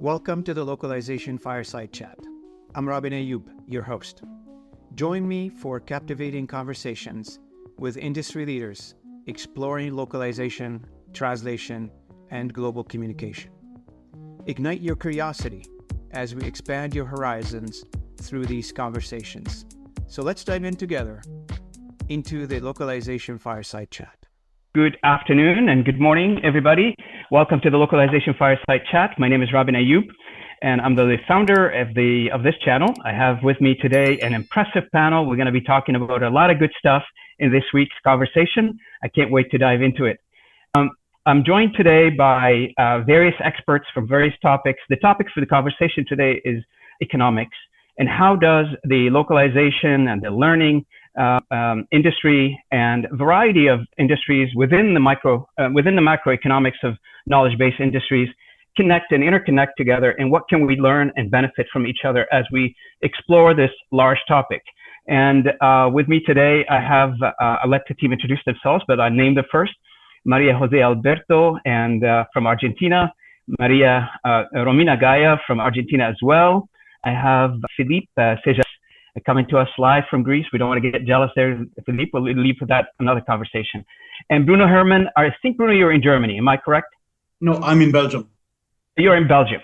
Welcome to the Localization Fireside Chat. I'm Romina Gayá, your host. Join me for captivating conversations with industry leaders exploring localization, translation, and global communication. Ignite your curiosity as we expand your horizons through these conversations. So let's dive in together into the Localization Fireside Chat. Good afternoon and good morning, everybody. Welcome to the Localization Fireside Chat. My name is Romina Gayá, and I'm the founder of this channel. I have with me today an impressive panel. We're going to be talking about a lot of good stuff in this week's conversation. I can't wait to dive into it. I'm joined today by various experts from various topics. The topic for the conversation today is economics, and how does the localization and the learning industry and a variety of industries within the macroeconomics of knowledge-based industries connect and interconnect together, and what can we learn and benefit from each other as we explore this large topic. And with me today, I have, I'll let the team introduce themselves, but I named them first. María José Alberto and from Argentina, Romina Gayá from Argentina as well. I have Philippe Séjalon coming to us live from Greece. We don't want to get jealous there, Philippe. We'll leave for that another conversation. And Bruno Herrmann, I think, Bruno, you're in Germany. Am I correct? No, I'm in Belgium. You're in Belgium.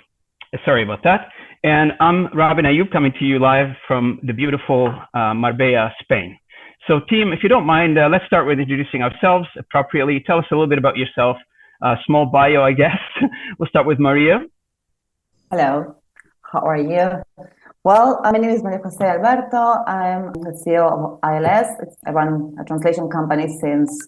Sorry about that. And I'm Romina Gayá coming to you live from the beautiful Marbella, Spain. So team, if you don't mind, let's start with introducing ourselves appropriately. Tell us a little bit about yourself. Small bio, I guess. We'll start with Maria. Hello, how are you? Well, my name is María José Alberto. I'm the CEO of ILS. I run a translation company since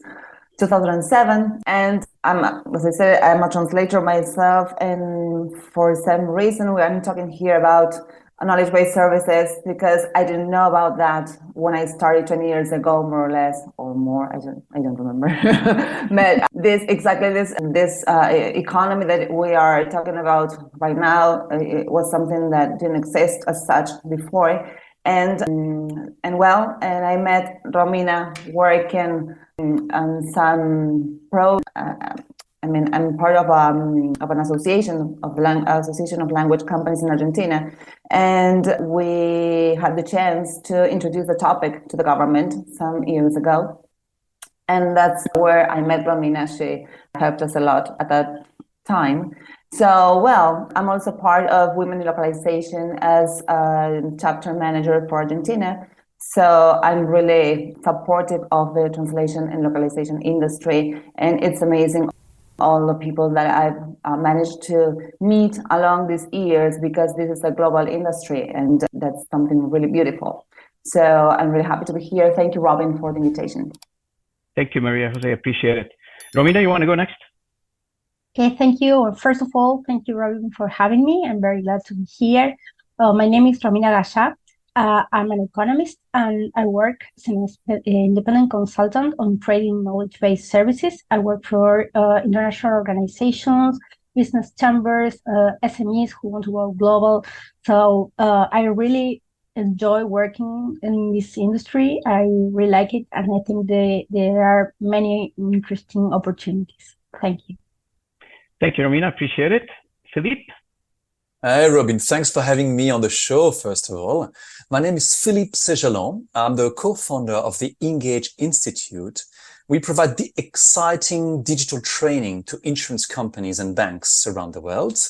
2007, and as I said, I'm a translator myself. And for some reason, I'm talking here about knowledge-based services because I didn't know about that when I started 20 years ago, more or less, or more. I don't remember. But this economy that we are talking about right now, it was something that didn't exist as such before. And I met Romina working on some I'm part of an association of language companies in Argentina, and we had the chance to introduce the topic to the government some years ago, and that's where I met Romina. She helped us a lot at that time. So, I'm also part of Women in Localization as a chapter manager for Argentina. So I'm really supportive of the translation and localization industry, and it's amazing all the people that I've managed to meet along these years, because this is a global industry and that's something really beautiful. So I'm really happy to be here. Thank you, Robin, for the invitation. Thank you, Maria Jose. Appreciate it. Romina, you want to go next? Okay, thank you. First of all, thank you, Robin, for having me. I'm very glad to be here. My name is Romina Gayá. I'm an economist, and I work as an independent consultant on trading knowledge-based services. I work for international organizations, business chambers, SMEs who want to go global. So I really enjoy working in this industry. I really like it, and I think there are many interesting opportunities. Thank you. Thank you, Romina. Appreciate it. Philippe? Hi, Robin. Thanks for having me on the show, first of all. My name is Philippe Séjalon. I'm the co-founder of the IINGAGE Institute. We provide the exciting digital training to insurance companies and banks around the world.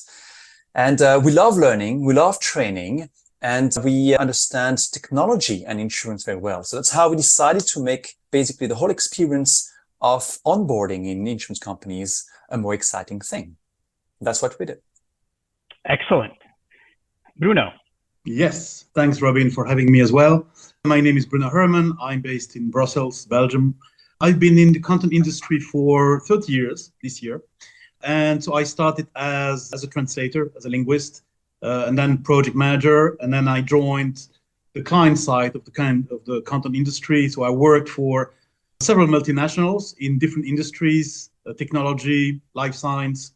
And we love learning, we love training, and we understand technology and insurance very well. So that's how we decided to make basically the whole experience of onboarding in insurance companies a more exciting thing. That's what we did. Excellent. Bruno. Yes, thanks, Robin, for having me as well. My name is Bruno Herrmann. I'm based in Brussels, Belgium. I've been in the content industry for 30 years this year. And so I started as a translator, as a linguist, and then project manager. And then I joined the client side of the content industry. So I worked for several multinationals in different industries, technology, life science,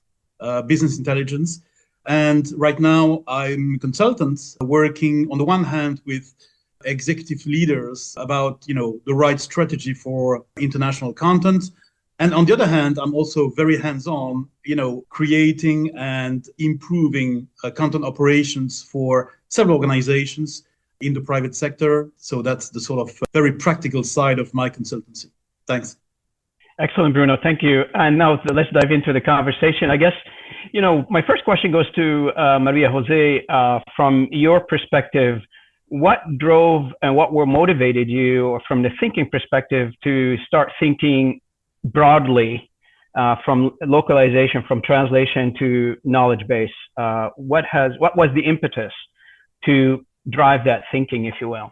business intelligence. And right now I'm a consultant working on the one hand with executive leaders about, the right strategy for international content, And on the other hand, I'm also very hands-on, creating and improving content operations for several organizations in the private sector. So that's the sort of very practical side of my consultancy. Thanks. Excellent, Bruno. Thank you. And now let's dive into the conversation. I guess, my first question goes to María José. From your perspective, what drove and what motivated you from the thinking perspective to start thinking broadly from localization, from translation to knowledge base? What was the impetus to drive that thinking, if you will?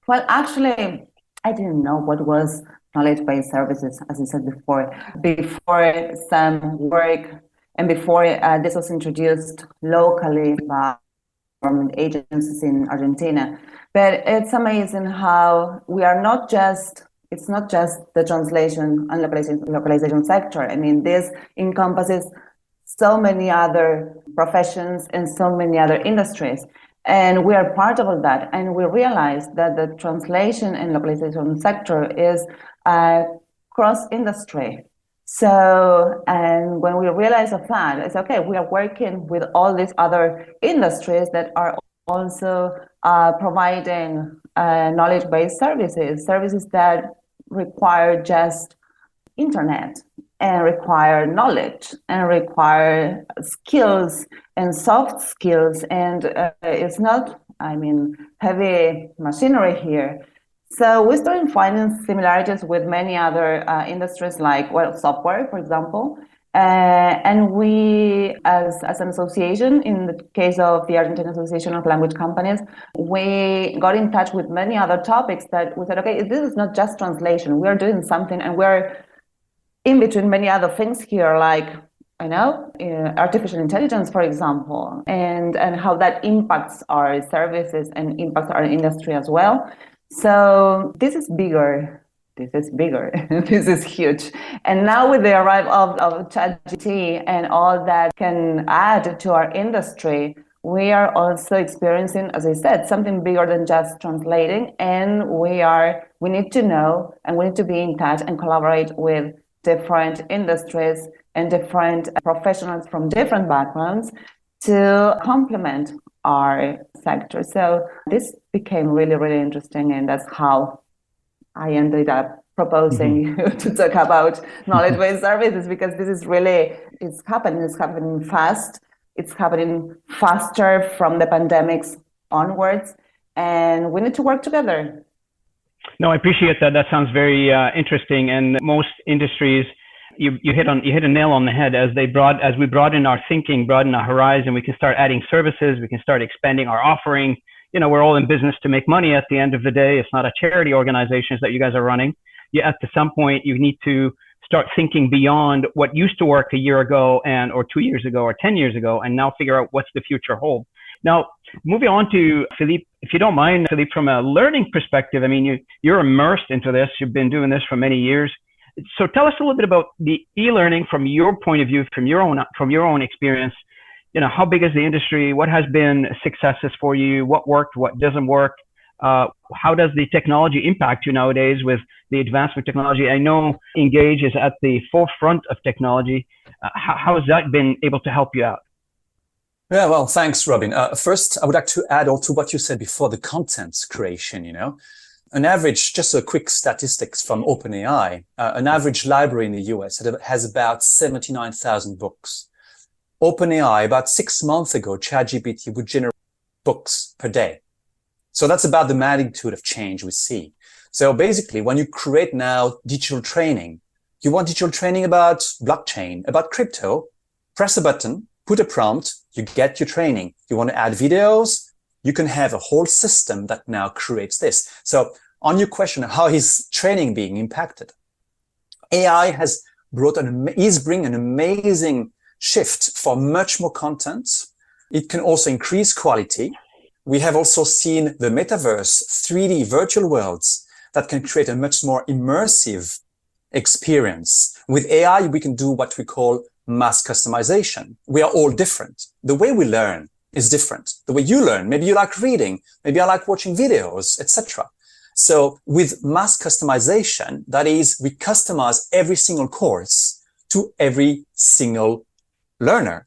Well, actually, I didn't know what was knowledge-based services, as I said before some work and before this was introduced locally by government agencies in Argentina. But it's amazing how we are it's not just the translation and localization sector. I mean, this encompasses so many other professions and so many other industries. And we are part of all that. And we realize that the translation and localization sector is cross-industry. So, and when we realize of that, it's okay, we are working with all these other industries that are also providing knowledge-based services that require just internet and require knowledge and require skills and soft skills. And it's not, heavy machinery here. So we started finding similarities with many other industries like, software, for example. And we, as an association, in the case of the Argentine Association of Language Companies, we got in touch with many other topics that we said, okay, this is not just translation. We're doing something, and we're in between many other things here, like, artificial intelligence, for example, and how that impacts our services and impacts our industry as well. So this is bigger. This is huge. And now with the arrival of ChatGPT and all that can add to our industry, we are also experiencing, as I said, something bigger than just translating. And we need to know, and we need to be in touch and collaborate with different industries and different professionals from different backgrounds to complement our sector. So this became really, really interesting, and that's how I ended up proposing you to talk about knowledge-based services, because this is really, it's happening fast. It's happening faster from the pandemics onwards, and we need to work together. No, I appreciate that. That sounds very interesting. And most industries, you hit a nail on the head. As we broaden our thinking, broaden our horizon, we can start adding services. We can start expanding our offering. We're all in business to make money at the end of the day. It's not a charity organization that you guys are running. At some point, you need to start thinking beyond what used to work a year ago or 2 years ago or 10 years ago, and now figure out what's the future hold. Now, moving on to Philippe, if you don't mind, Philippe, from a learning perspective, you're immersed into this. You've been doing this for many years. So tell us a little bit about the e-learning from your point of view, from your own experience. How big is the industry? What has been successes for you? What worked? What doesn't work? How does the technology impact you nowadays with the advancement of technology? I know IINGAGE is at the forefront of technology. How has that been able to help you out? Yeah, well, thanks, Robin. First, I would like to add also what you said before, the content creation, An average, just a quick statistics from OpenAI, an average library in the US has about 79,000 books. OpenAI, about 6 months ago, ChatGPT would generate books per day. So that's about the magnitude of change we see. So basically, when you create now digital training, you want digital training about blockchain, about crypto, press a button, put a prompt, you get your training. You want to add videos, you can have a whole system that now creates this. So on your question, how is training being impacted? AI is bringing an amazing shift for much more content. It can also increase quality. We have also seen the metaverse, 3D virtual worlds that can create a much more immersive experience. With AI, we can do what we call mass customization. We are all different. The way we learn is different. The way you learn, maybe you like reading, maybe I like watching videos, etc. So with mass customization, that is, we customize every single course to every single learner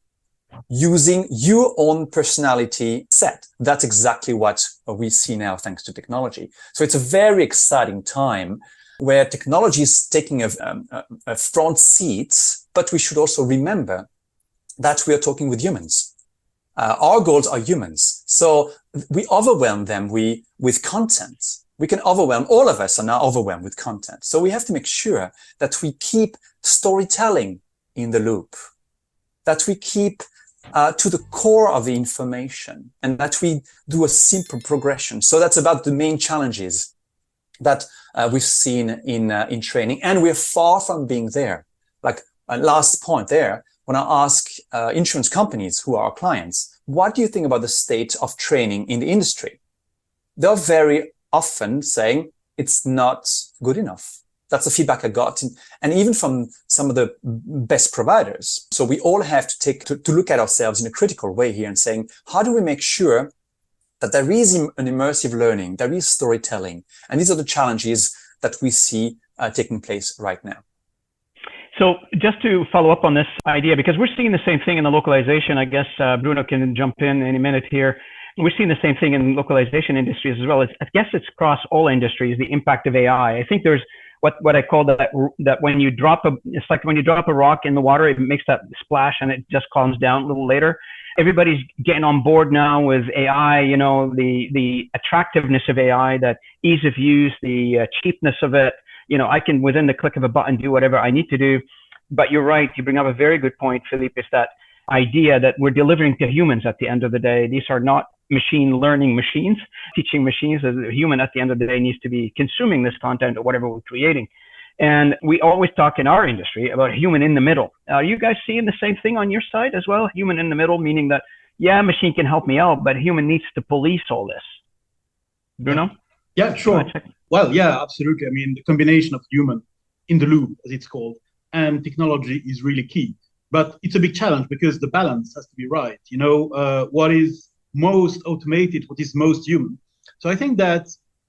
using your own personality set. That's exactly what we see now thanks to technology. So it's a very exciting time where technology is taking a front seat, but we should also remember that we are talking with humans. Our goals are humans. So we overwhelm them with content. We can overwhelm, all of us are now overwhelmed with content. So we have to make sure that we keep storytelling in the loop, that we keep to the core of the information, and that we do a simple progression. So that's about the main challenges that we've seen in training, and we're far from being there. Like a last point there, when I ask insurance companies who are our clients, what do you think about the state of training in the industry? They're very often saying it's not good enough. That's the feedback I got, and even from some of the best providers. So we all have to look at ourselves in a critical way here and saying, how do we make sure that there is an immersive learning, there is storytelling, and these are the challenges that we see taking place right now. So just to follow up on this idea, because we're seeing the same thing in the localization, I guess Bruno can jump in any minute here. We're seeing the same thing in localization industries as well. I guess it's across all industries, the impact of AI. I think there's what I call that when you drop it's like when you drop a rock in the water, it makes that splash and it just calms down a little later. Everybody's getting on board now with AI, you know, the attractiveness of AI, that ease of use, the cheapness of it. You know, I can, within the click of a button, do whatever I need to do. But you're right, you bring up a very good point, Philippe, is that idea that we're delivering to humans at the end of the day. These are not machine learning machines, teaching machines. A human at the end of the day needs to be consuming this content or whatever we're creating. And we always talk in our industry about human in the middle. Are you guys seeing the same thing on your side as well? Human in the middle, meaning that, yeah, machine can help me out, but human needs to police all this. Bruno? Yeah, sure. Well, yeah, absolutely. I mean, the combination of human in the loop, as it's called, and technology is really key. But it's a big challenge because the balance has to be right. You know, what is most automated, what is most human. So I think that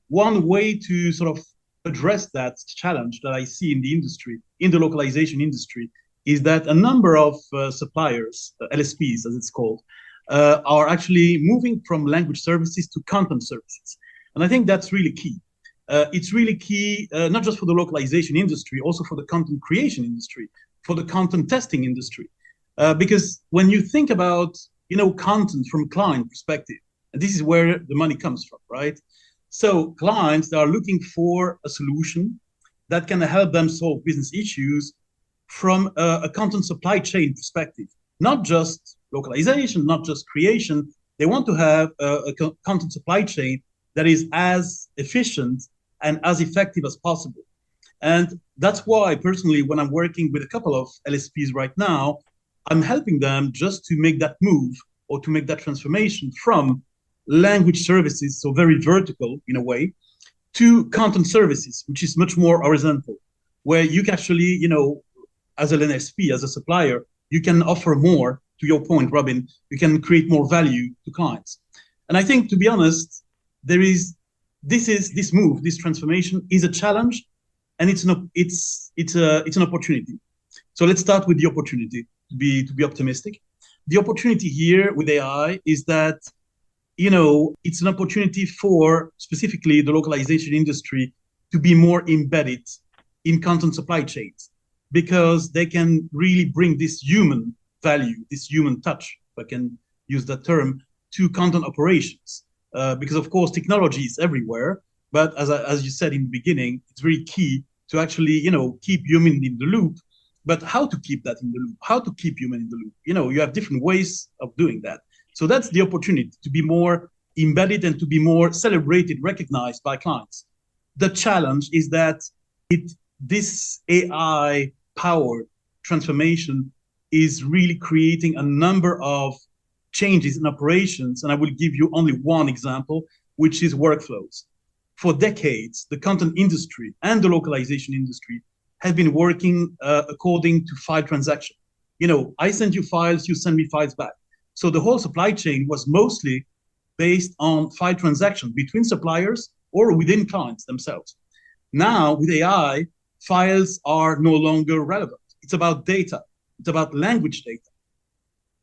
one way to sort of address that challenge that I see in the industry, in the localization industry, is that a number of suppliers, LSPs as it's called, are actually moving from language services to content services. And I think that's really key. It's really key, not just for the localization industry, also for the content creation industry, for the content testing industry. Because when you think about, you know, content from a client perspective, and this is where the money comes from, right? So clients are looking for a solution that can help them solve business issues from a content supply chain perspective, not just localization, not just creation. They want to have a content supply chain that is as efficient and as effective as possible. And that's why personally, when I'm working with a couple of LSPs right now, I'm helping them just to make that move or to make that transformation from language services, so very vertical in a way, to content services, which is much more horizontal, where you can actually, you know, as an LSP, as a supplier, you can offer more, to your point, Robin, you can create more value to clients. And I think, to be honest, this transformation is a challenge, and it's an opportunity. So let's start with the opportunity, to be optimistic. The opportunity here with AI is that, you know, it's an opportunity for specifically the localization industry to be more embedded in content supply chains, because they can really bring this human value, this human touch, if I can use that term, to content operations. Because of course technology is everywhere, but as you said in the beginning, it's very key to actually, you know, keep human in the loop. But how to keep that in the loop? How to keep human in the loop? You know, you have different ways of doing that. So that's the opportunity to be more embedded and to be more celebrated, recognized by clients. The challenge is that this AI-powered transformation is really creating a number of changes in operations. And I will give you only one example, which is workflows. For decades, the content industry and the localization industry have been working according to file transaction. You know, I send you files, you send me files back. So the whole supply chain was mostly based on file transaction between suppliers or within clients themselves. Now, with AI, files are no longer relevant. It's about data. It's about language data.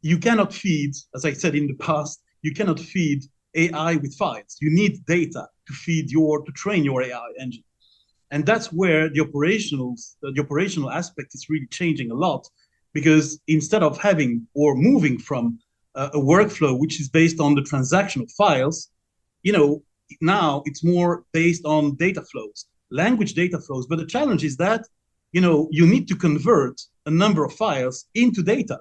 You cannot feed, as I said in the past, you cannot feed AI with files. You need data to train your AI engine. And that's where the operational aspect is really changing a lot, because instead of having or moving from a workflow which is based on the transaction of files, now it's more based on data flows, language data flows. But the challenge is that, you need to convert a number of files into data,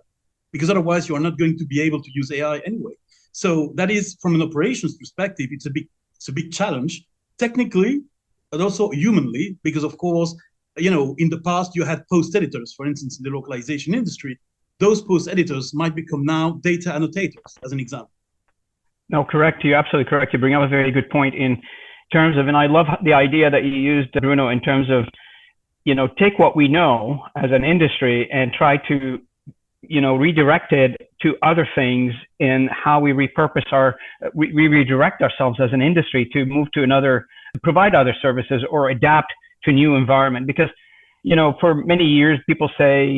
because otherwise you are not going to be able to use AI anyway. So that is, from an operations perspective, it's a big challenge, technically, but also humanly, because of course, in the past you had post editors, for instance, in the localization industry. Those post editors might become now data annotators, as an example. No, correct. You're absolutely correct. You bring up a very good point in terms of, and I love the idea that you used, Bruno, in terms of, take what we know as an industry and try to, redirect it to other things in how we repurpose we redirect ourselves as an industry to move to provide other services or adapt to a new environment. Because, for many years, people say,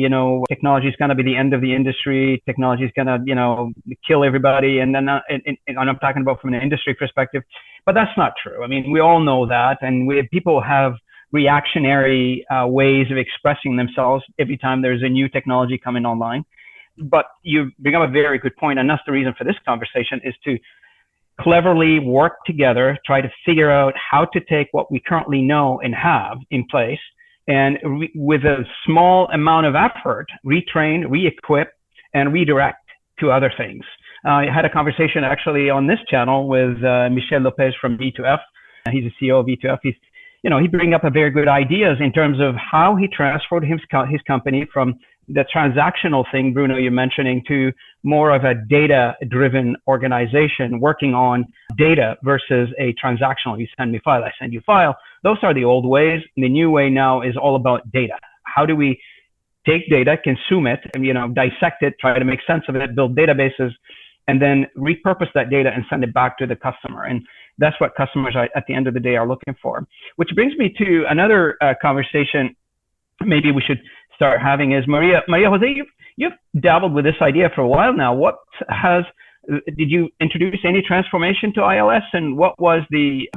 technology is going to be the end of the industry. Technology is going to, kill everybody. And then, and I'm talking about from an industry perspective, but that's not true. I mean, we all know that. And people have reactionary ways of expressing themselves every time there's a new technology coming online. But you bring up a very good point, and that's the reason for this conversation, is to cleverly work together, try to figure out how to take what we currently know and have in place, and with a small amount of effort, retrain, re-equip, and redirect to other things. I had a conversation actually on this channel with Michel Lopez from B2F. He's the CEO of B2F. He bring up a very good ideas in terms of how he transferred his company from the transactional thing, Bruno, you're mentioning, to more of a data-driven organization working on data versus a transactional. You send me file, I send you file. Those are the old ways. And the new way now is all about data. How do we take data, consume it, and dissect it, try to make sense of it, build databases, and then repurpose that data and send it back to the customer? And that's what customers at the end of the day are looking for. Which brings me to another conversation maybe we should start having is Maria Jose, you've dabbled with this idea for a while now. Did you introduce any transformation to ILS, and what was the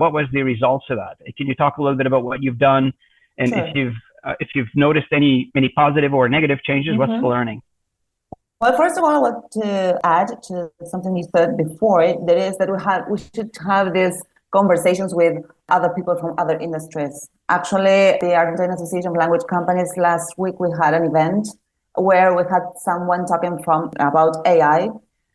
results of that? Can you talk a little bit about what you've done, and sure, if you've noticed any positive or negative changes? Mm-hmm. What's the learning? Well, first of all, I want to add to something you said before. That is that we should have these conversations with other people from other industries. Actually, the Argentine Association of Language Companies, last week we had an event where we had someone talking about AI,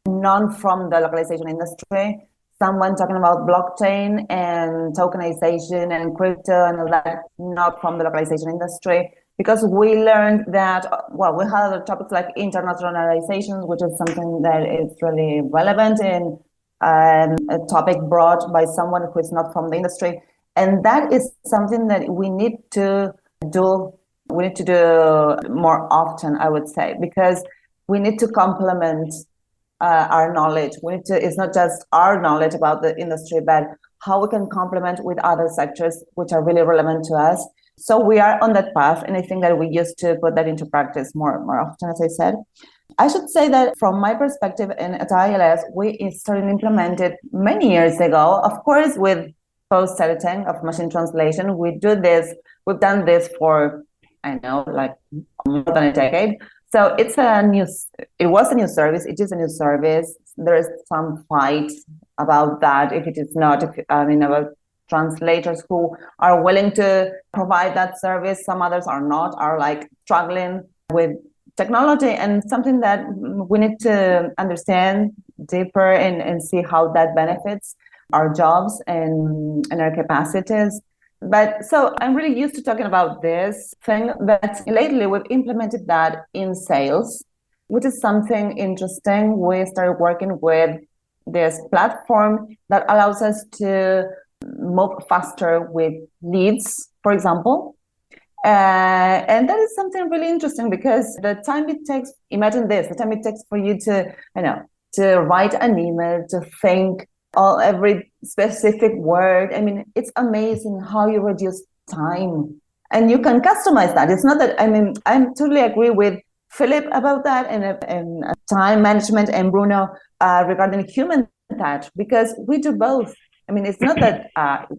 none from the localization industry, someone talking about blockchain and tokenization and crypto and all that, not from the localization industry. Because we learned that, we had other topics like internationalizations, which is something that is really relevant in a topic brought by someone who is not from the industry. And that is something that we need to do. We need to do more often, I would say, because we need to complement our knowledge. It's not just our knowledge about the industry, but how we can complement with other sectors which are really relevant to us. So we are on that path, and I think that we used to put that into practice more often, as I said. I should say that from my perspective at ILS, we started implemented many years ago, of course, with post-editing of machine translation. We've done this for, more than a decade. So it was a new service. It is a new service. There is some fight about that. If it is not, about translators who are willing to provide that service. Some others are not, are struggling with technology, and something that we need to understand deeper and see how that benefits our jobs and our capacities. But so I'm really used to talking about this thing, but lately we've implemented that in sales, which is something interesting. We started working with this platform that allows us to move faster with leads, for example. And that is something really interesting, because the time it takes, imagine this, the time it takes for you to write an email, to think every specific word. I mean, it's amazing how you reduce time, and you can customize that. It's not that, I mean, I totally agree with Philip about that, and time management, and Bruno regarding human touch, because we do both. I mean, it's not that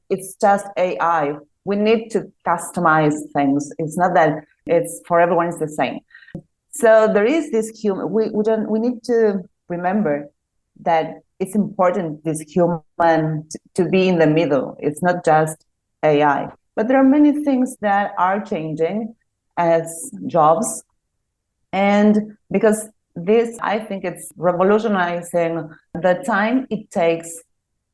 it's just AI. We need to customize things. It's not that it's for everyone it's the same. So there is this human. We need to remember that it's important, this human, to be in the middle. It's not just AI. But there are many things that are changing as jobs. And because this, I think it's revolutionizing the time it takes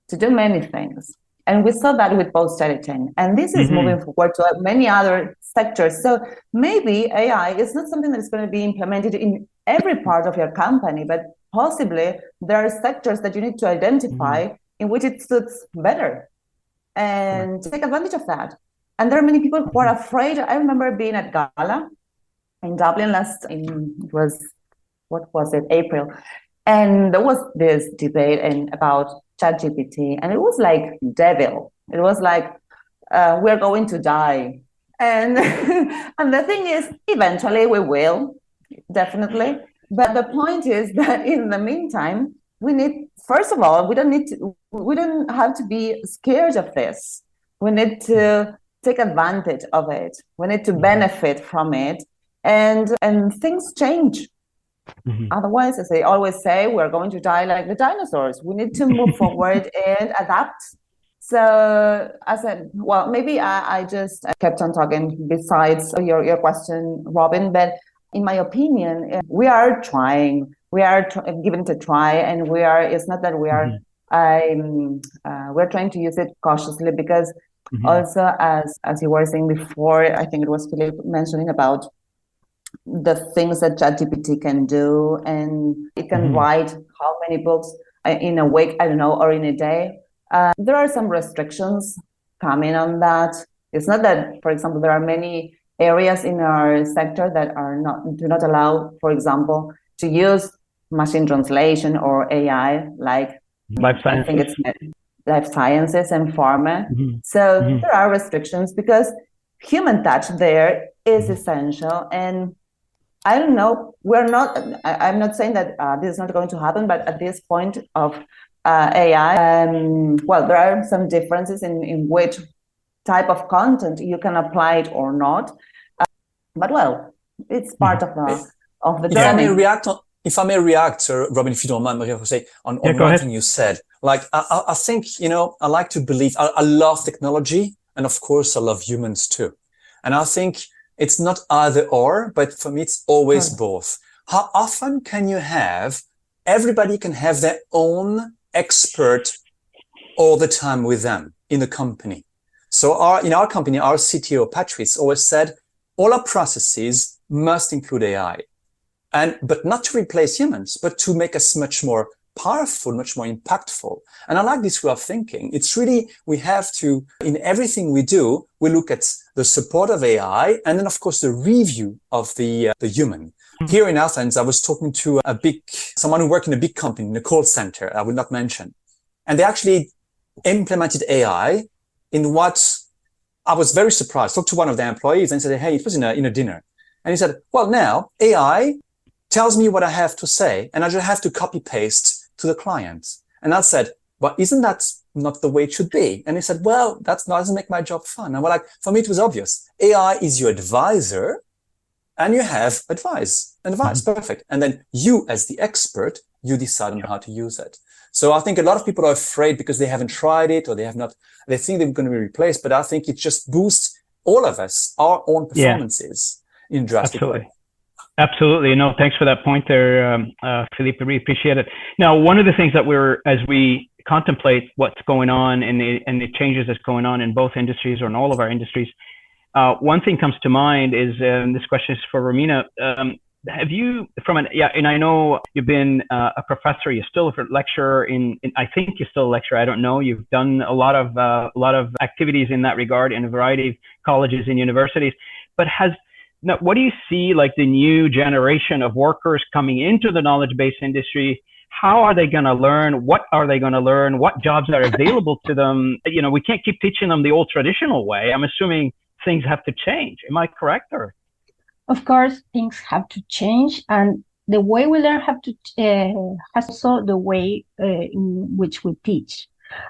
to do many things. And we saw that with post-editing. And this is moving forward to many other sectors. So maybe AI is not something that's going to be implemented in every part of your company, but possibly there are sectors that you need to identify in which it suits better and take advantage of that. And there are many people who are afraid. I remember being at Gala in Dublin April. And there was this debate about ChatGPT, and it was like devil. It was like, we're going to die. And, and the thing is, eventually we will, definitely. But the point is that in the meantime, we need, first of all, we don't have to be scared of this. We need to take advantage of it. We need to benefit from it. And things change. Otherwise, as they always say, we're going to die like the dinosaurs. We need to move forward and adapt. So I said, well, maybe I just kept on talking besides your question, Robin, but in my opinion, we are trying. We are given to try, and it's not that we are, we're trying to use it cautiously, because also, as you were saying before, I think it was Philip mentioning about the things that ChatGPT can do, and it can write how many books in a week, I don't know, or in a day. There are some restrictions coming on that. It's not that, for example, there are many areas in our sector that do not allow, for example, to use machine translation or AI, like life sciences. I think it's life sciences and pharma. So there are restrictions, because human touch there is essential. And I don't know, I'm not saying that this is not going to happen, but at this point of AI, well, there are some differences in which type of content you can apply it or not. But well, it's part of the journey. If I may react, Robin, if you don't mind, Maria José, on one thing you said. Like, I think, I like to believe, I love technology, and of course I love humans too. And I think it's not either or, but for me, it's always both. How often can you everybody can have their own expert all the time with them in the company? So in our company, our CTO, Patrice, always said, all our processes must include AI. But not to replace humans, but to make us much more powerful, much more impactful. And I like this way of thinking. It's really, we have to, in everything we do, we look at the support of AI, and then of course the review of the human. Here in Athens, I was talking to someone who worked in a big company, in a call center, I will not mention. And they actually implemented AI in what I was very surprised. I talked to one of the employees and said, hey, it was in a dinner. And he said, well, now AI tells me what I have to say, and I just have to copy paste to the client. And I said, well, isn't that not the way it should be? And he said, well, that doesn't make my job fun. And for me, it was obvious. AI is your advisor, and you have advice, perfect. And then you, as the expert, you decide on how to use it. So I think a lot of people are afraid because they haven't tried it, or they think they're going to be replaced. But I think it just boosts all of us, our own performances in drastic way. Absolutely. No, thanks for that point there, Philippe. I really appreciate it. Now, one of the things that as we contemplate what's going on and the changes that's going on in both industries, or in all of our industries, one thing comes to mind is, and this question is for Romina. Have you, and I know you've been a professor, you're still a lecturer I think you're still a lecturer, I don't know. You've done a lot of activities in that regard in a variety of colleges and universities, but what do you see like the new generation of workers coming into the knowledge-based industry how are they going to learn? What are they going to learn? What jobs are available to them? You know, we can't keep teaching them the old traditional way. I'm assuming things have to change. Am I correct? Or of course, things have to change, and the way we learn have to has also the way in which we teach.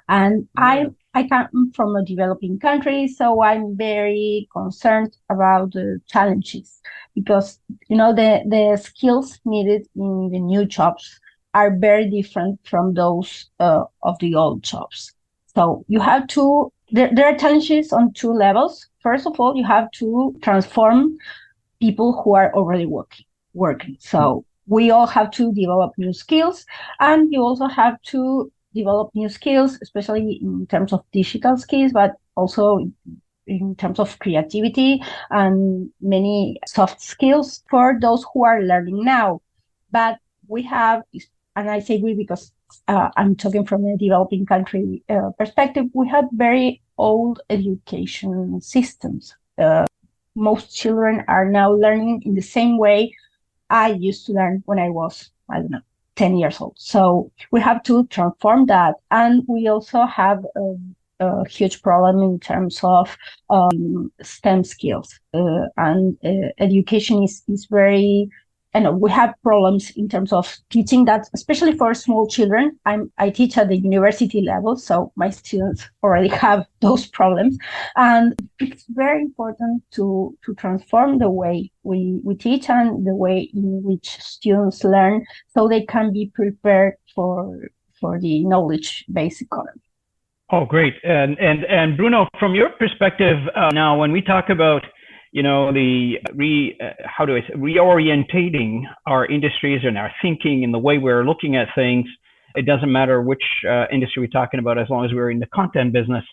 And I come from a developing country, so I'm very concerned about the challenges, because you know the skills needed in the new jobs are very different from those of the old jobs. So you have to there are challenges on two levels. First of all, you have to transform people who are already working. So we all have to develop new skills, and you also have to develop new skills, especially in terms of digital skills, but also in terms of creativity and many soft skills for those who are learning now. But we have, and I say we because I'm talking from a developing country perspective, we have very old education systems. Most children are now learning in the same way I used to learn when I was, 10 years old. So we have to transform that. And we also have a huge problem in terms of STEM skills. And education is very, we have problems in terms of teaching that, especially for small children. I teach at the university level, so my students already have those problems. And it's very important to transform the way we teach and the way in which students learn, so they can be prepared for the knowledge-based economy. Oh, great. And Bruno, from your perspective, now when we talk about the reorientating our industries and our thinking and the way we're looking at things, it doesn't matter which industry we're talking about, as long as we're in the content business.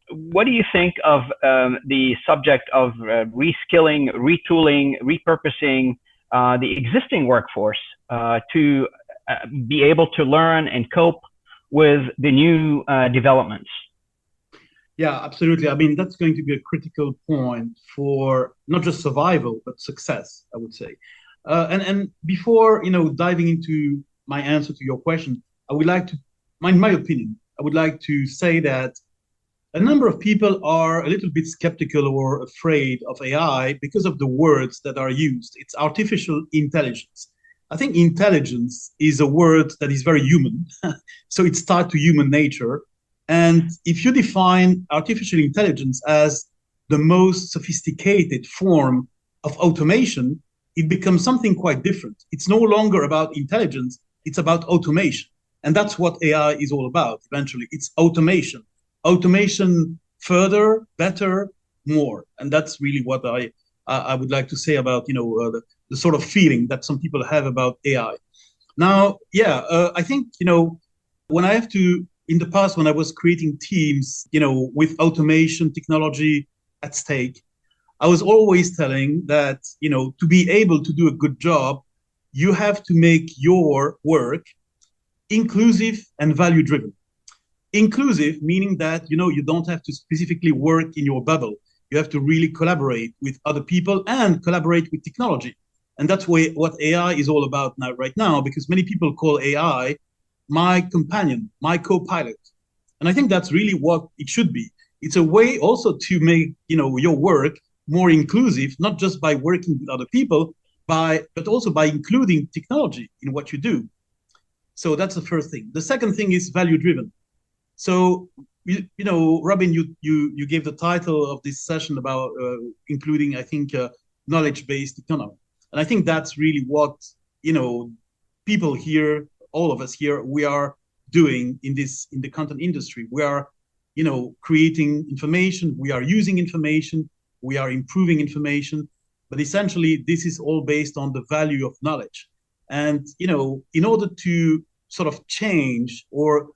What do you think of the subject of reskilling, retooling, repurposing the existing workforce to be able to learn and cope with the new developments? Yeah, absolutely. I mean, that's going to be a critical point for not just survival, but success, I would say. And before, diving into my answer to your question, I would like to, in my opinion, I would like to say that a number of people are a little bit skeptical or afraid of AI because of the words that are used. It's artificial intelligence. I think intelligence is a word that is very human. So it's tied to human nature. And if you define artificial intelligence as the most sophisticated form of automation, it becomes something quite different. It's no longer about intelligence, it's about automation. And that's what AI is all about, eventually. It's automation. Automation further, better, more. And that's really what I would like to say about, the sort of feeling that some people have about AI. Now, I think, when I have to, in the past, when I was creating teams, with automation technology at stake, I was always telling that, to be able to do a good job, you have to make your work inclusive and value-driven. Inclusive, meaning that, you don't have to specifically work in your bubble. You have to really collaborate with other people and collaborate with technology. And that's what AI is all about right now, because many people call AI my companion, my co-pilot. And I think that's really what it should be. It's a way also to make, your work more inclusive, not just by working with other people, but also by including technology in what you do. So that's the first thing. The second thing is value-driven. So, Robin, you gave the title of this session about including, I think, knowledge-based economy. And I think that's really what, people here, all of us here, we are doing in the content industry. We are, creating information, we are using information, we are improving information, but essentially this is all based on the value of knowledge. And, in order to sort of change or,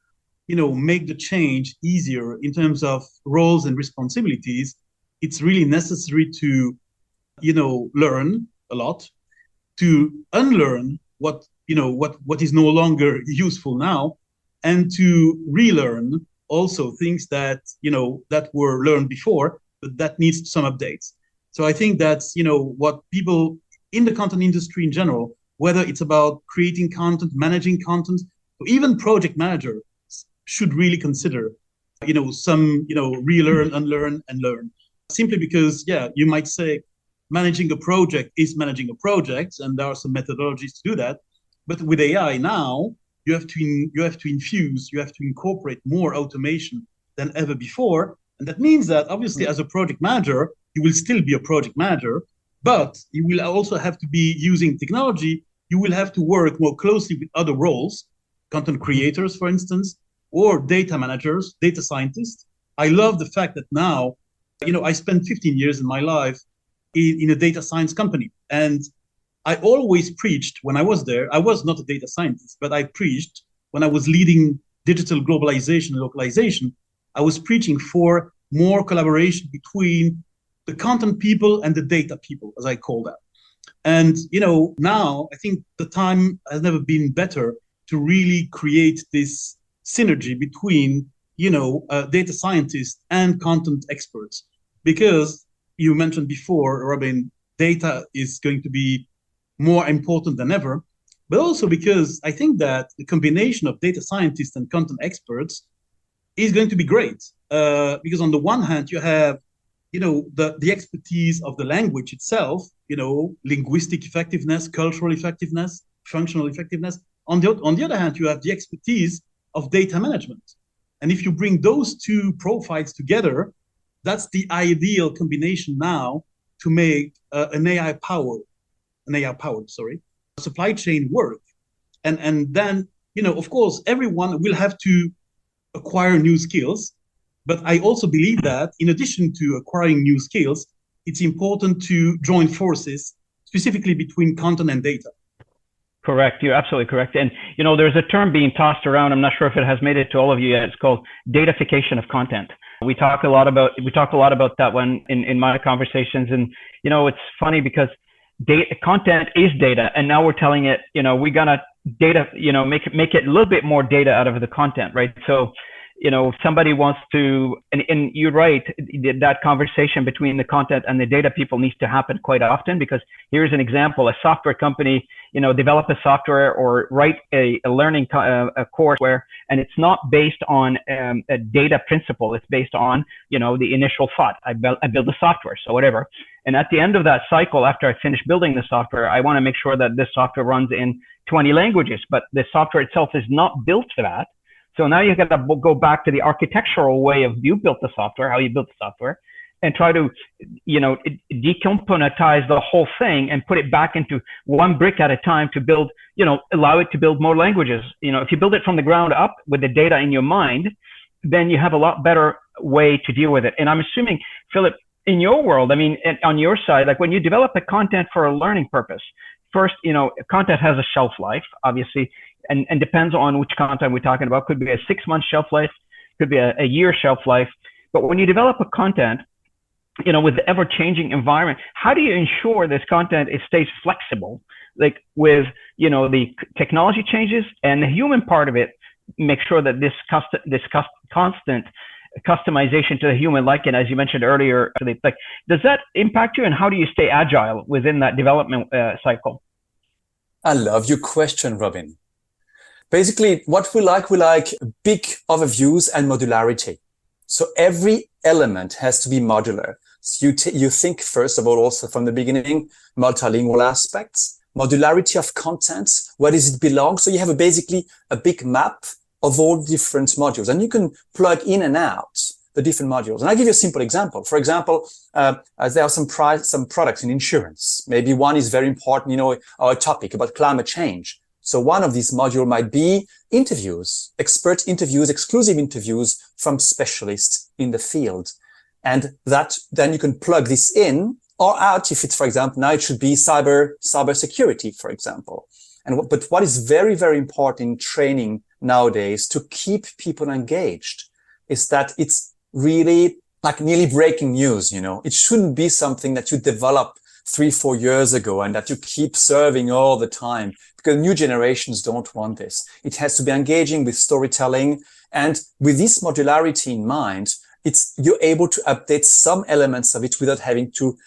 make the change easier in terms of roles and responsibilities, it's really necessary to, learn a lot, to unlearn what is no longer useful now, and to relearn also things that, that were learned before, but that needs some updates. So I think that's, what people in the content industry in general, whether it's about creating content, managing content, So even project managers should really consider, some, relearn, unlearn, and learn. Simply because, you might say managing a project is managing a project, and there are some methodologies to do that. But with AI now, you have to incorporate more automation than ever before. And that means that obviously as a project manager, you will still be a project manager, but you will also have to be using technology. You will have to work more closely with other roles, content creators, for instance, or data managers, data scientists. I love the fact that now, I spent 15 years in my life in a data science company. And I always preached when I was there. I was not a data scientist, but I preached when I was leading digital globalization and localization. I was preaching for more collaboration between the content people and the data people, as I call that. And, now I think the time has never been better to really create this synergy between, data scientists and content experts. Because you mentioned before, Robin, data is going to be more important than ever, but also because I think that the combination of data scientists and content experts is going to be great. Because on the one hand, you have, the expertise of the language itself, linguistic effectiveness, cultural effectiveness, functional effectiveness. On the other hand, you have the expertise of data management. And if you bring those two profiles together, that's the ideal combination now to make an AI-powered supply chain work. And then, of course, everyone will have to acquire new skills. But I also believe that in addition to acquiring new skills, it's important to join forces, specifically between content and data. Correct. You're absolutely correct. And, there's a term being tossed around. I'm not sure if it has made it to all of you yet. It's called datafication of content. We talk a lot about that one in my conversations. And, it's funny because content is data. And now we're telling it, we gotta data, make it a little bit more data out of the content, right? So, if somebody wants to, and you're right, that conversation between the content and the data people needs to happen quite often, because here's an example: a software company, develop a software or write a learning a course and it's not based on a data principle. It's based on, the initial thought. I build the software, so whatever. And at the end of that cycle, after I finish building the software, I want to make sure that this software runs in 20 languages, but the software itself is not built for that. So now you got to go back to the architectural way of how you built the software, and try to, decomponentize the whole thing and put it back into one brick at a time to build, allow it to build more languages. If you build it from the ground up with the data in your mind, then you have a lot better way to deal with it. And I'm assuming, Philip, in your world, on your side, like when you develop a content for a learning purpose, first, content has a shelf life, obviously, and depends on which content we're talking about. Could be a 6-month shelf life, could be a year shelf life. But when you develop a content, with the ever-changing environment, how do you ensure this content stays flexible? Like with, the technology changes and the human part of it, make sure that this constant customization to the human liking, as you mentioned earlier, like, does that impact you, and how do you stay agile within that development cycle? I love your question, Robin. Basically, what we like big overviews and modularity. So every element has to be modular. So you think, first of all, also from the beginning, multilingual aspects, modularity of content, where does it belong? So you have basically a big map of all different modules, and you can plug in and out the different modules. And I'll give you a simple example. For example, there are some products in insurance. Maybe one is very important, our topic about climate change. So one of these modules might be interviews, expert interviews, exclusive interviews from specialists in the field. And that then you can plug this in or out if it's, for example, now it should be cyber security, for example. But what is very, very important in training nowadays to keep people engaged is that it's really like nearly breaking news, It shouldn't be something that you develop 3-4 years ago and that you keep serving all the time, because new generations don't want this. It has to be engaging with storytelling, and with this modularity in mind, you're able to update some elements of it without having to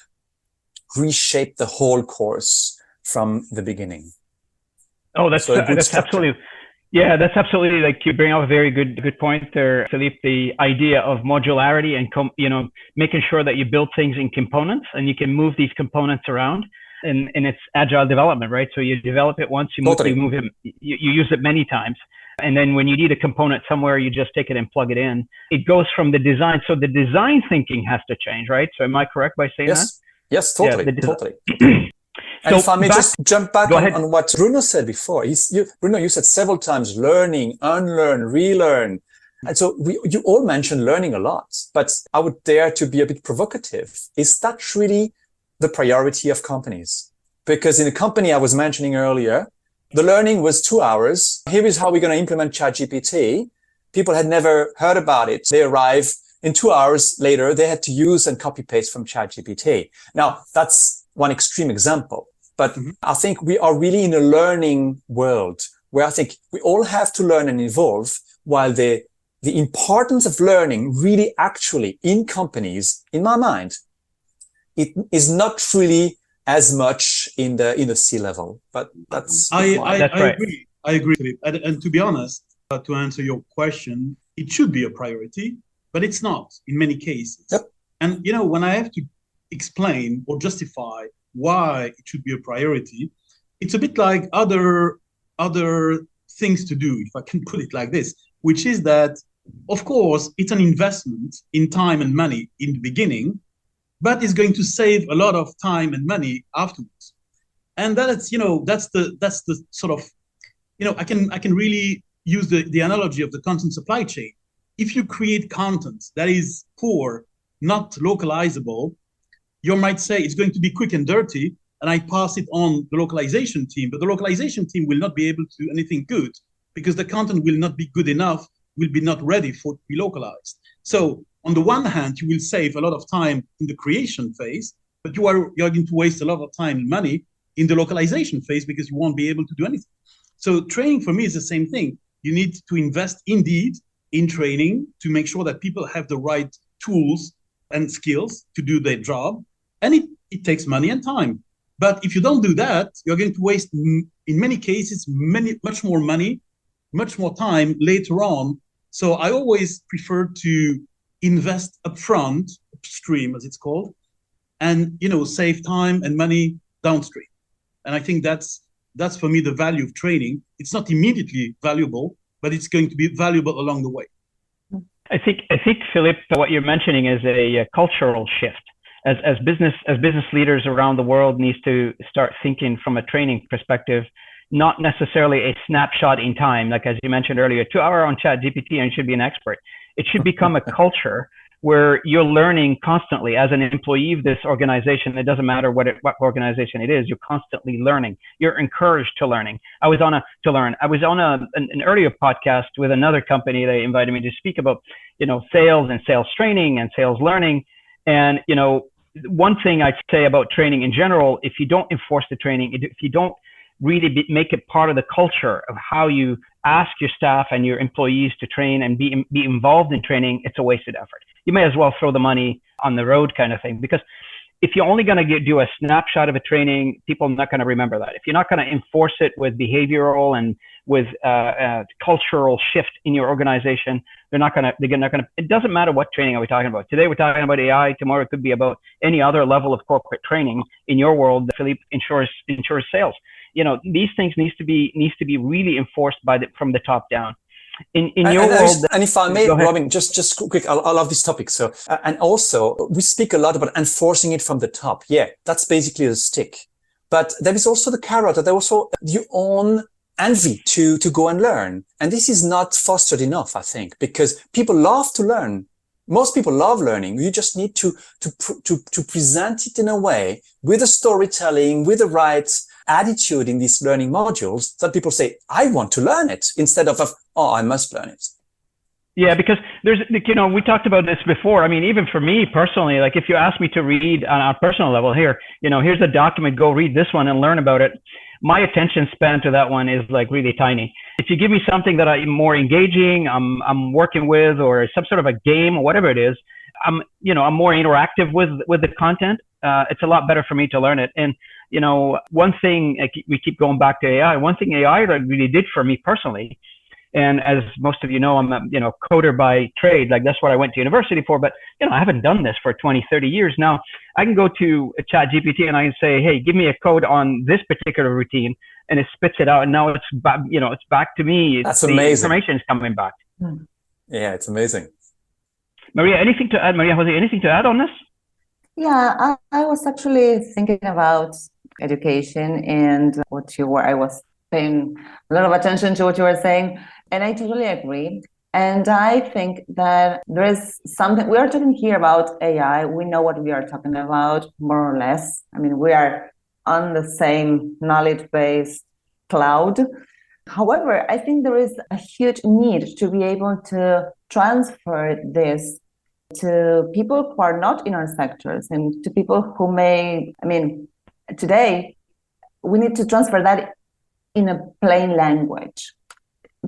reshape the whole course from the beginning. Oh, that's absolutely. Yeah, that's absolutely, like, you bring up a very good point there, Philippe. The idea of modularity and making sure that you build things in components and you can move these components around. And it's agile development, right? So you develop it once, you move it, you use it many times. And then when you need a component somewhere, you just take it and plug it in. It goes from the design. So the design thinking has to change, right? So am I correct by saying that? Yes, totally, totally. So And if I may just jump back on what Bruno said before. Bruno, you said several times learning, unlearn, relearn. And so you all mentioned learning a lot, but I would dare to be a bit provocative. Is that really the priority of companies? Because in the company I was mentioning earlier, the learning was 2 hours. Here is how we're going to implement ChatGPT. People had never heard about it. They arrive in 2 hours later, they had to use and copy paste from ChatGPT. Now, that's one extreme example, but I think we are really in a learning world where I think we all have to learn and evolve, while the importance of learning really actually in companies, in my mind, it is not really as much in the C-level, but that's right. I agree, Philippe. And to be honest, to answer your question, it should be a priority, but it's not in many cases. Yep. And when I have to explain or justify why it should be a priority, it's a bit like other things to do, if I can put it like this, which is that, of course, it's an investment in time and money in the beginning, but it's going to save a lot of time and money afterwards. And that's the sort of, I can really use the analogy of the content supply chain. If you create content that is poor, not localizable, you might say it's going to be quick and dirty, and I pass it on the localization team, but the localization team will not be able to do anything good because the content will not be good enough, will be not ready for to be localized. So on the one hand, you will save a lot of time in the creation phase, but you're going to waste a lot of time and money in the localization phase because you won't be able to do anything. So training for me is the same thing. You need to invest indeed in training to make sure that people have the right tools and skills to do their job. And it takes money and time. But if you don't do that, you're going to waste, in many cases, much more money, much more time later on. So I always prefer to invest upfront, upstream as it's called, and save time and money downstream. And I think that's for me the value of training. It's not immediately valuable, but it's going to be valuable along the way. I think Philippe, what you're mentioning is a cultural shift. As business leaders around the world needs to start thinking from a training perspective, not necessarily a snapshot in time. Like, as you mentioned earlier, 2 hours on ChatGPT and you should be an expert. It should become a culture where you're learning constantly as an employee of this organization. It doesn't matter what organization it is. You're constantly learning. You're encouraged to learning. I was on an earlier podcast with another company. They invited me to speak about, sales and sales training and sales learning. And, one thing I'd say about training in general, if you don't enforce the training, if you don't really make it part of the culture of how you ask your staff and your employees to train and be involved in training, it's a wasted effort. You may as well throw the money on the road kind of thing, because if you're only going to do a snapshot of a training, people are not going to remember that. If you're not going to enforce it with behavioral and with cultural shift in your organization, they're not going to, it doesn't matter what training are we talking about. Today we're talking about AI. Tomorrow it could be about any other level of corporate training in your world. Philippe ensures sales. These things needs to be really enforced from the top down. In your world, and if I may, Robin, just quick, I love this topic. So, and also we speak a lot about enforcing it from the top. Yeah, that's basically the stick. But there is also the carrot, that there also your own envy to go and learn. And this is not fostered enough, I think, because people love to learn. Most people love learning. You just need to present it in a way with the storytelling, with the right attitude in these learning modules that people say, I want to learn it, instead of, I must learn it. Yeah, because there's, we talked about this before. I mean, even for me personally, like if you ask me to read on a personal level here, here's a document, go read this one and learn about it. My attention span to that one is like really tiny. If you give me something that I'm more engaging, I'm working with, or some sort of a game or whatever it is, I'm more interactive with the content. It's a lot better for me to learn it. And, one thing, we keep going back to AI. One thing AI really did for me personally And as most of you know, I'm a coder by trade. Like that's what I went to university for. But I haven't done this for 20, 30 years now. I can go to a ChatGPT and I can say, hey, give me a code on this particular routine, and it spits it out. And now it's back, it's back to me. That's amazing. The information is coming back. Yeah, it's amazing. Maria, anything to add? Maria Jose, anything to add on this? Yeah, I was actually thinking about education and I was paying a lot of attention to what you were saying, and I totally agree. And I think that there is something, we are talking here about AI. We know what we are talking about, more or less. I mean, we are on the same knowledge-based cloud. However, I think there is a huge need to be able to transfer this to people who are not in our sectors and to people who today we need to transfer that in a plain language.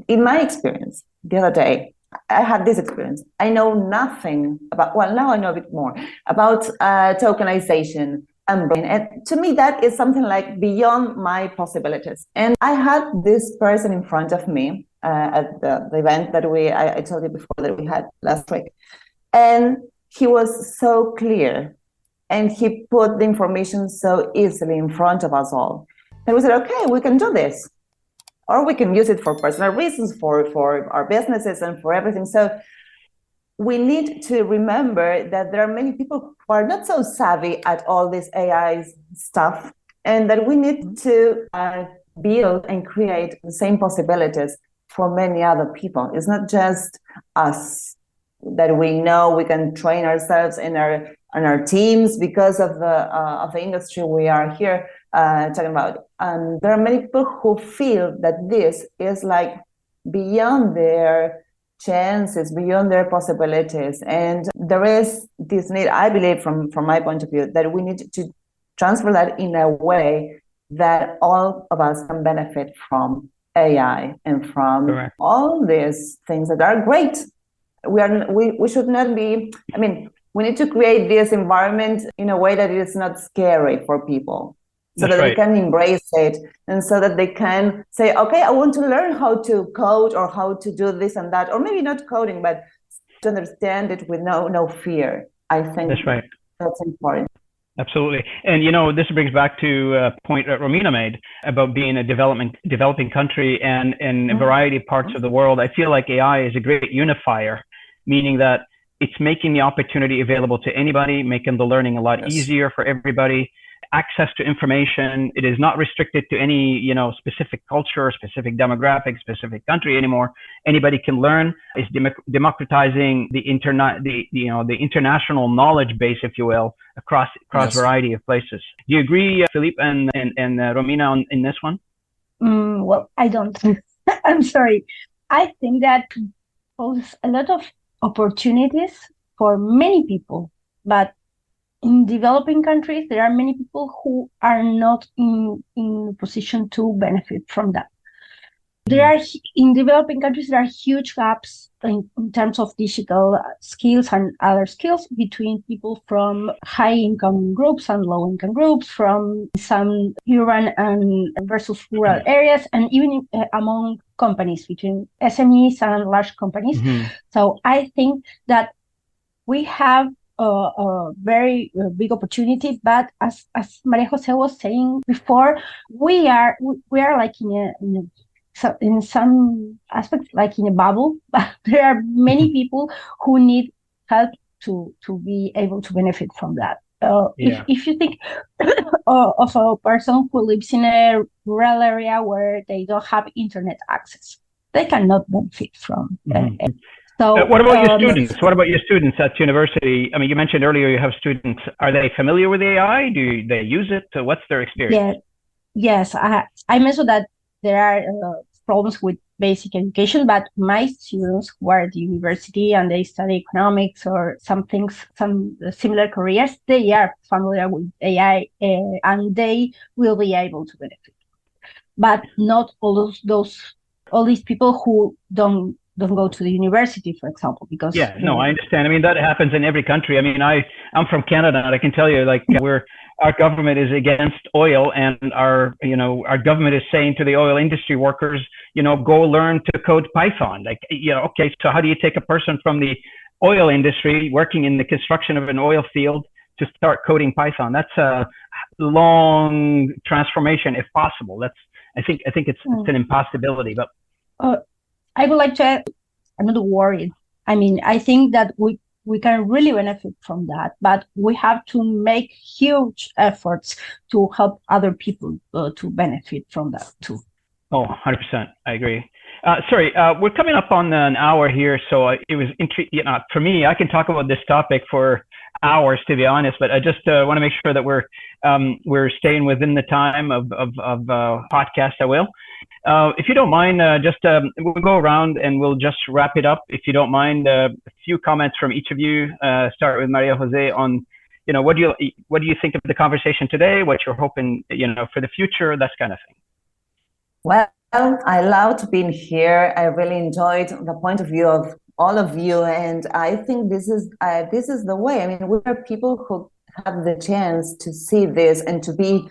In my experience, the other day, I had this experience. I know nothing about, now I know a bit more about tokenization. And to me, that is something like beyond my possibilities. And I had this person in front of me at the event that I told you before that we had last week. And he was so clear and he put the information so easily in front of us all. And we said, okay, we can do this. Or we can use it for personal reasons, for our businesses and for everything. So we need to remember that there are many people who are not so savvy at all this AI stuff, and that we need to build and create the same possibilities for many other people. It's not just us that we know we can train ourselves in our teams because of the industry we are here talking about. There are many people who feel that this is like beyond their chances, beyond their possibilities. And there is this need, I believe, from my point of view, that we need to transfer that in a way that all of us can benefit from AI and from all these things that are great. We should not be, we need to create this environment in a way that it is not scary for people, so that they can embrace it, and so that they can say, okay, I want to learn how to code or how to do this and that, or maybe not coding, but to understand it with no fear. I think that's important. Absolutely. And, this brings back to a point that Romina made about being a developing country and in a variety of parts of the world. I feel like AI is a great unifier, meaning that it's making the opportunity available to anybody, making the learning a lot easier for everybody. Access to information. It is not restricted to any, specific culture, specific demographic, specific country anymore. Anybody can learn. It's democratizing the international knowledge base, if you will, across variety of places. Do you agree, Philippe and Romina, in this one? Well, I don't. I'm sorry. I think that poses a lot of opportunities for many people, but in developing countries, there are many people who are not in a position to benefit from that. In developing countries, there are huge gaps in terms of digital skills and other skills between people from high-income groups and low-income groups, from some urban and versus rural areas, and even among companies, between SMEs and large companies. So I think that we have a very big opportunity, but as Maria Jose was saying before, we are like in some aspects like in a bubble, but there are many people who need help to be able to benefit from that. If you think of a person who lives in a rural area where they don't have internet access, they cannot benefit from So, what about your students? What about your students at university? You mentioned earlier you have students. Are they familiar with AI? Do they use it? What's their experience? Yes, I mentioned that there are problems with basic education, but my students who are at the university and they study economics or some similar careers, they are familiar with AI and they will be able to benefit. But not all these people who don't don't go to the university, for example, because Yeah, no, I understand. I mean, that happens in every country. I mean, I'm from Canada, and I can tell you, like, our government is against oil, and our government is saying to the oil industry workers, go learn to code Python. Like, okay, so how do you take a person from the oil industry working in the construction of an oil field to start coding Python? That's a long transformation, if possible. I think it's an impossibility. But I would like to add, I'm not worried. I mean, I think that we can really benefit from that, but we have to make huge efforts to help other people to benefit from that too. Oh, 100%. I agree. Sorry, we're coming up on an hour here, so it was for me. I can talk about this topic for hours, to be honest, but I just want to make sure that we're staying within the time of podcast. I will. If you don't mind, we'll go around and we'll just wrap it up. If you don't mind, a few comments from each of you. Start with María José on, what do you think of the conversation today? What you're hoping, for the future, that kind of thing. Well, I loved being here. I really enjoyed the point of view of all of you, and I think this is the way. I mean, we are people who have the chance to see this and to be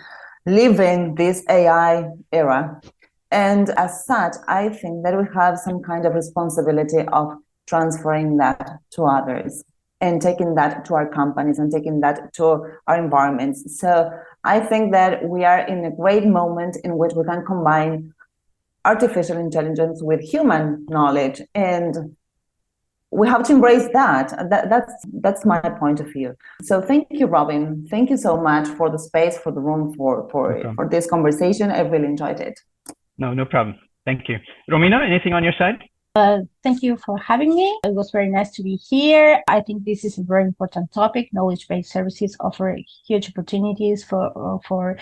living this AI era. And as such, I think that we have some kind of responsibility of transferring that to others and taking that to our companies and taking that to our environments. So I think that we are in a great moment in which we can combine artificial intelligence with human knowledge, and we have to embrace that. That's my point of view. So thank you, Robin. Thank you so much for the space, for the room, for this conversation. I really enjoyed it. No problem. Thank you. Romina, anything on your side? Thank you for having me. It was very nice to be here. I think this is a very important topic. Knowledge-based services offer huge opportunities for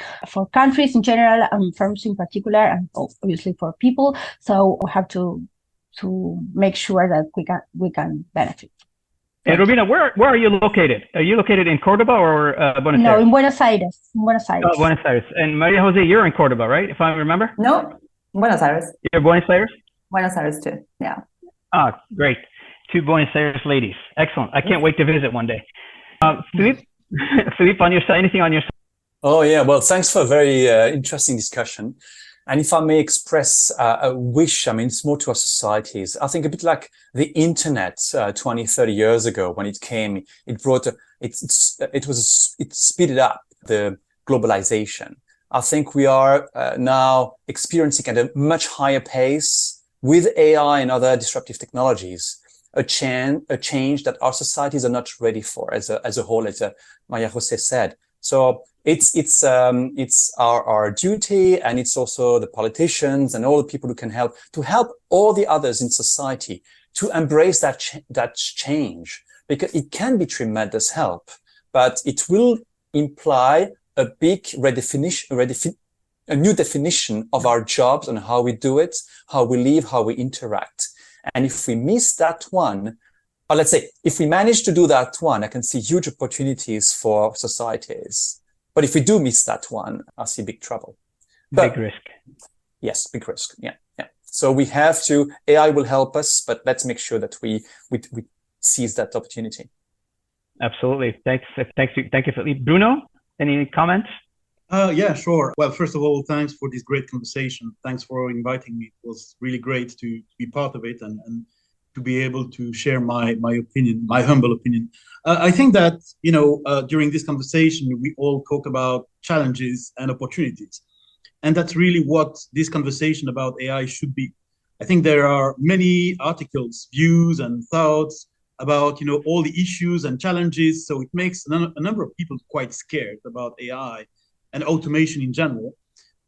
countries in general and firms in particular, and obviously for people. So we have to make sure that we can benefit. And Romina, where are you located? Are you located in Cordoba or Buenos Aires? No, in Buenos Aires. Oh, Buenos Aires. And María José, you're in Cordoba, right? If I remember? No, Buenos Aires. You're Buenos Aires? Buenos Aires too, yeah. Ah, great. Two Buenos Aires ladies. Excellent. I can't wait to visit one day. Philippe, on your side, anything on your side? Oh, yeah. Well, thanks for a very interesting discussion. And if I may express a wish, I mean, it's more to our societies. I think a bit like the internet 20, 30 years ago when it came, it speeded up the globalization. I think we are now experiencing at a much higher pace with AI and other disruptive technologies, a change that our societies are not ready for as a whole, as María José said. So it's our duty, and it's also the politicians and all the people who can help all the others in society to embrace that change, because it can be tremendous help, but it will imply a big a new definition of our jobs and how we do it, how we live, how we interact. And if we miss that one, or let's say, if we manage to do that one, I can see huge opportunities for societies. But if we do miss that one, I see big trouble. Big risk. Yes, big risk. Yeah. So we have to, AI will help us, but let's make sure that we seize that opportunity. Absolutely. Thank you, Philippe. Bruno, any comments? Yeah, sure. Well, first of all, thanks for this great conversation. Thanks for inviting me. It was really great to be part of it and to be able to share my opinion, my humble opinion. I think that, during this conversation, we all talk about challenges and opportunities. And that's really what this conversation about AI should be. I think there are many articles, views, and thoughts about, all the issues and challenges. So it makes a number of people quite scared about AI and automation in general.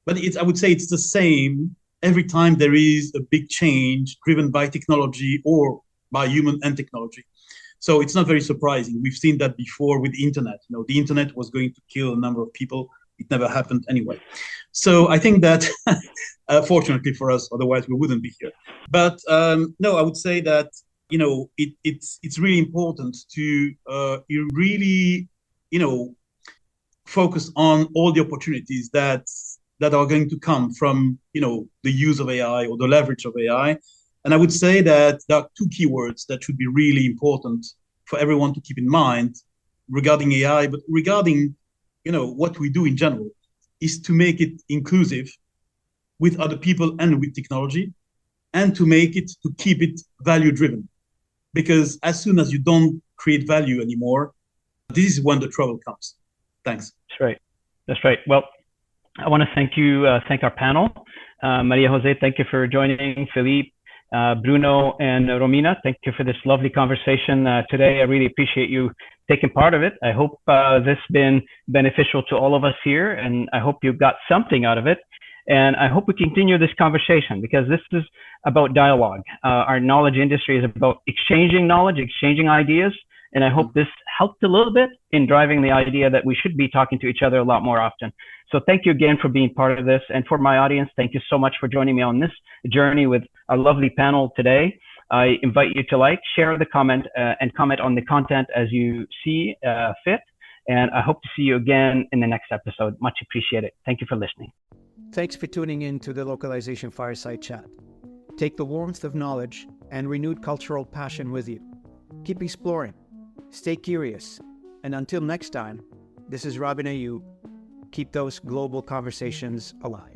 But I would say it's the same every time there is a big change driven by technology or by human and technology. So it's not very surprising. We've seen that before with the internet. The internet was going to kill a number of people. It never happened anyway. So I think that, fortunately for us, otherwise we wouldn't be here. But no, I would say that, it's really important to really, focus on all the opportunities that are going to come from, the use of AI or the leverage of AI. And I would say that there are two keywords that should be really important for everyone to keep in mind regarding AI, but regarding, what we do in general, is to make it inclusive with other people and with technology, and to keep it value driven. Because as soon as you don't create value anymore, this is when the trouble comes. Thanks. That's right. Well, I want to thank our panel. María José, thank you for joining. Philippe, Bruno, and Romina, thank you for this lovely conversation today. I really appreciate you taking part of it. I hope this has been beneficial to all of us here, and I hope you got something out of it. And I hope we continue this conversation, because this is about dialogue. Our knowledge industry is about exchanging knowledge, exchanging ideas. And I hope this helped a little bit in driving the idea that we should be talking to each other a lot more often. So thank you again for being part of this. And for my audience, thank you so much for joining me on this journey with our lovely panel today. I invite you to like, share the comment, and comment on the content as you see fit. And I hope to see you again in the next episode. Much appreciated. Thank you for listening. Thanks for tuning in to the Localization Fireside Chat. Take the warmth of knowledge and renewed cultural passion with you. Keep exploring. Stay curious. And until next time, this is Robin Ayoub. Keep those global conversations alive.